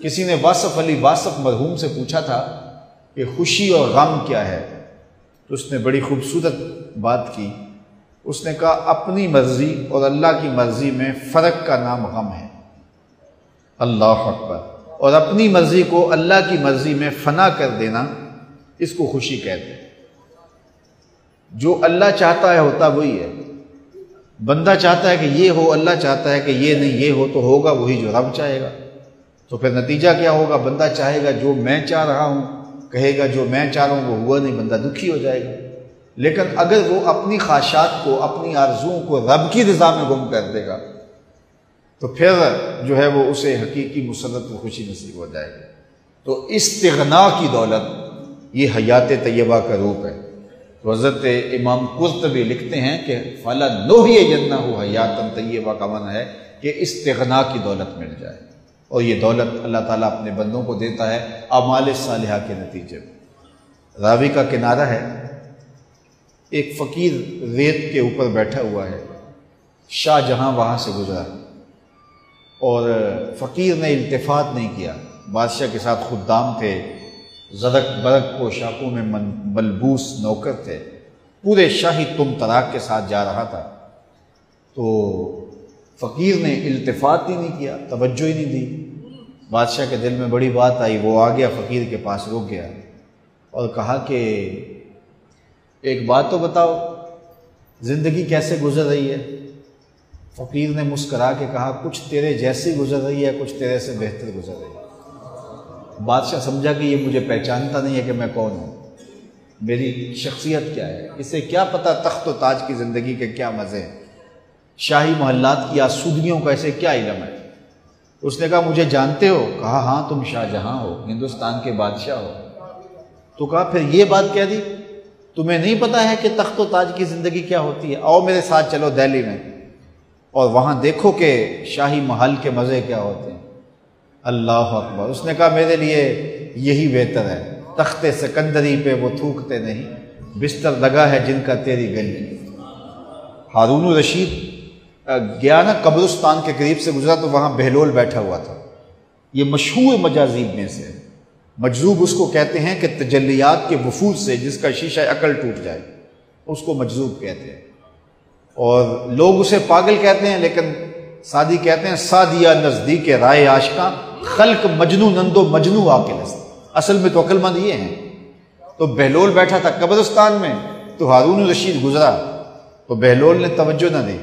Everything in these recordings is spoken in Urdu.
کسی نے واصف علی واصف مرحوم سے پوچھا تھا کہ خوشی اور غم کیا ہے، تو اس نے بڑی خوبصورت بات کی. اس نے کہا اپنی مرضی اور اللہ کی مرضی میں فرق کا نام غم ہے. اللہ اکبر. اور اپنی مرضی کو اللہ کی مرضی میں فنا کر دینا، اس کو خوشی کہتے ہیں. جو اللہ چاہتا ہے ہوتا وہی ہے. بندہ چاہتا ہے کہ یہ ہو، اللہ چاہتا ہے کہ یہ نہیں، یہ ہو تو ہوگا وہی جو رب چاہے گا. تو پھر نتیجہ کیا ہوگا؟ بندہ چاہے گا جو میں چاہ رہا ہوں، کہے گا جو میں چاہ رہا ہوں وہ ہوا نہیں، بندہ دکھی ہو جائے گا. لیکن اگر وہ اپنی خواہشات کو، اپنی آرزوؤں کو رب کی رضا میں گم کر دے گا تو پھر جو ہے وہ اسے حقیقی مسرت و خوشی نصیب ہو جائے گی. تو استغنا کی دولت یہ حیات طیبہ کا روپ ہے. تو حضرت امام قرطبی لکھتے ہیں کہ فَلَنُحْيِيَنَّهُ حَيَاةً طیبہ کا معنی ہے کہ استغنا کی دولت مل جائے. اور یہ دولت اللہ تعالیٰ اپنے بندوں کو دیتا ہے اعمال صالحہ کے نتیجے میں. راوی کا کنارہ ہے، ایک فقیر ریت کے اوپر بیٹھا ہوا ہے. شاہ جہاں وہاں سے گزرا اور فقیر نے التفات نہیں کیا. بادشاہ کے ساتھ خدام تھے، زرق برق پوشاکوں میں ملبوس نوکر تھے، پورے شاہی تم تراک کے ساتھ جا رہا تھا. تو فقیر نے التفات ہی نہیں کیا، توجہ ہی نہیں دی. بادشاہ کے دل میں بڑی بات آئی. وہ آ گیا فقیر کے پاس، رک گیا اور کہا کہ ایک بات تو بتاؤ، زندگی کیسے گزر رہی ہے؟ فقیر نے مسکرا کے کہا کچھ تیرے جیسی گزر رہی ہے، کچھ تیرے سے بہتر گزر رہی ہے. بادشاہ سمجھا کہ یہ مجھے پہچانتا نہیں ہے کہ میں کون ہوں، میری شخصیت کیا ہے. اسے کیا پتہ تخت و تاج کی زندگی کے کیا مزے ہیں، شاہی محلات کی آسودگیوں کا اسے کیا علم ہے. اس نے کہا مجھے جانتے ہو؟ کہا ہاں تم شاہ جہاں ہو، ہندوستان کے بادشاہ ہو. تو کہا پھر یہ بات کہہ دی، تمہیں نہیں پتا ہے کہ تخت و تاج کی زندگی کیا ہوتی ہے؟ آؤ میرے ساتھ چلو دہلی میں اور وہاں دیکھو کہ شاہی محل کے مزے کیا ہوتے ہیں. اللہ اکبر. اس نے کہا میرے لیے یہی بہتر ہے. تخت سکندری پہ وہ تھوکتے نہیں، بستر لگا ہے جن کا تیری گلی. ہارون الرشید گیا نا قبرستان کے قریب سے گزرا تو وہاں بہلول بیٹھا ہوا تھا. یہ مشہور مجاذیب میں سے. مجذوب اس کو کہتے ہیں کہ تجلیات کے وفود سے جس کا شیشہ عقل ٹوٹ جائے، اس کو مجذوب کہتے ہیں. اور لوگ اسے پاگل کہتے ہیں، لیکن سادی کہتے ہیں سادیہ نزدیک رائے عاشقاں، خلق مجنو نندو مجنو عاقل است. اصل میں تو عقل مند یہ ہیں. تو بہلول بیٹھا تھا قبرستان میں، تو ہارون الرشید گزرا تو بہلول نے توجہ نہ دی.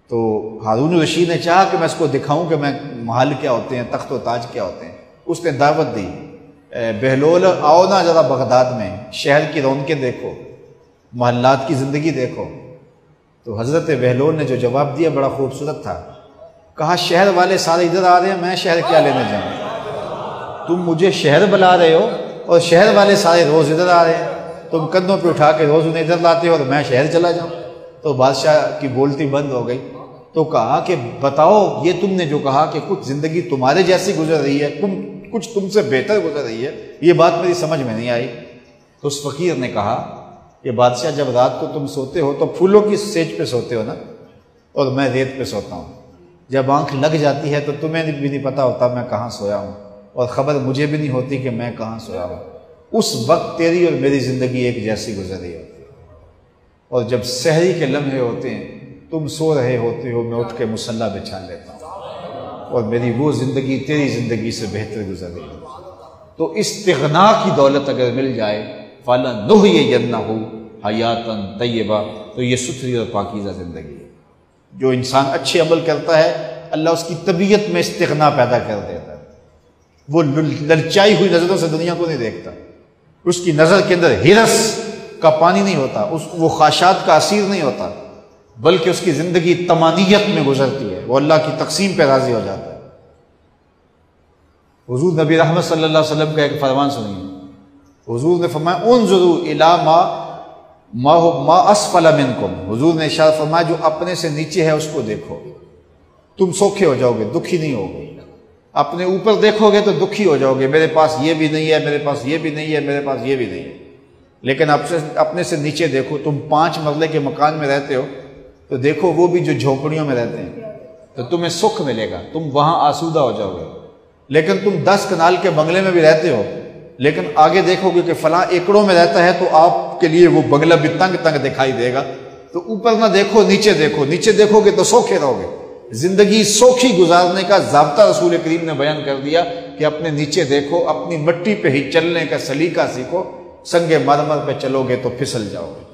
تو ہارون الرشید نے چاہا کہ میں اس کو دکھاؤں کہ میں محل کیا ہوتے ہیں، تخت و تاج کیا ہوتے ہیں. اس نے دعوت دی، بہلول آؤ نا ذرا بغداد میں، شہر کی رونقیں دیکھو، محلات کی زندگی دیکھو. تو حضرت بہلول نے جو جواب دیا بڑا خوبصورت تھا. کہا شہر والے سارے ادھر آ رہے ہیں، میں شہر کیا لینے جاؤں؟ تم مجھے شہر بلا رہے ہو اور شہر والے سارے روز ادھر آ رہے ہیں، تم کندھوں پہ اٹھا کے روز انہیں ادھر لاتے ہو اور میں شہر چلا جاؤں. تو بادشاہ کی بولتی بند ہو گئی. تو کہا کہ بتاؤ یہ تم نے جو کہا کہ کچھ زندگی تمہارے جیسی گزر رہی ہے، کچھ تم سے بہتر گزر رہی ہے، یہ بات میری سمجھ میں نہیں آئی. تو اس فقیر نے کہا کہ بادشاہ جب رات کو تم سوتے ہو تو پھولوں کی سیج پہ سوتے ہو نا، اور میں ریت پہ سوتا ہوں. جب آنکھ لگ جاتی ہے تو تمہیں بھی نہیں پتا ہوتا میں کہاں سویا ہوں، اور خبر مجھے بھی نہیں ہوتی کہ میں کہاں سویا ہوں. اس وقت تیری اور میری زندگی ایک جیسی گزر رہی ہوتی ہے. اور جب سحری کے لمحے ہوتے ہیں، تم سو رہے ہوتے ہو، میں اٹھ کے مصلی بچھا لیتا ہوں اور میری وہ زندگی تیری زندگی سے بہتر گزر رہی ہے. تو استغنا کی دولت اگر مل جائے فَلَنُحْيِيَنَّهُ حَيَاةً طَيِّبَةً، تو یہ ستھری اور پاکیزہ زندگی ہے. جو انسان اچھے عمل کرتا ہے اللہ اس کی طبیعت میں استغنا پیدا کر دیتا ہے. وہ للچائی ہوئی نظروں سے دنیا کو نہیں دیکھتا، اس کی نظر کے اندر ہرس کا پانی نہیں ہوتا، وہ خواہشات کا اسیر نہیں ہوتا، بلکہ اس کی زندگی طمانیت میں گزرتی ہے، وہ اللہ کی تقسیم پہ راضی ہو جاتا ہے. حضور نبی رحمت صلی اللہ علیہ وسلم کا ایک فرمان سنیے. حضور نے فرمایا انظروا الی ما اسفل منکم. حضور نے ارشاد فرمایا جو اپنے سے نیچے ہے اس کو دیکھو، تم سوکھے ہو جاؤ گے، دکھی نہیں ہوگے. اپنے اوپر دیکھو گے تو دکھی ہو جاؤ گے، میرے پاس یہ بھی نہیں ہے، میرے پاس یہ بھی نہیں ہے، میرے پاس یہ بھی نہیں ہے. لیکن اپنے سے نیچے دیکھو، تم 5 مرلے کے مکان میں رہتے ہو تو دیکھو وہ بھی جو جھونپڑیوں میں رہتے ہیں، تو تمہیں سکھ ملے گا، تم وہاں آسودہ ہو جاؤ گے. لیکن تم 10 کنال کے بنگلے میں بھی رہتے ہو، لیکن آگے دیکھو گے کہ فلاں ایکڑوں میں رہتا ہے تو آپ کے لیے وہ بنگلہ بھی تنگ تنگ دکھائی دے گا۔ تو اوپر نہ دیکھو، نیچے دیکھو، نیچے دیکھو گے تو سوکھے رہو گے۔ زندگی سوکھی گزارنے کا ضابطہ رسول کریم نے بیان کر دیا کہ اپنے نیچے دیکھو، اپنی مٹی پہ ہی چلنے کا سلیقہ سیکھو، سنگ مرمر پہ چلو گے تو پھسل جاؤ گے۔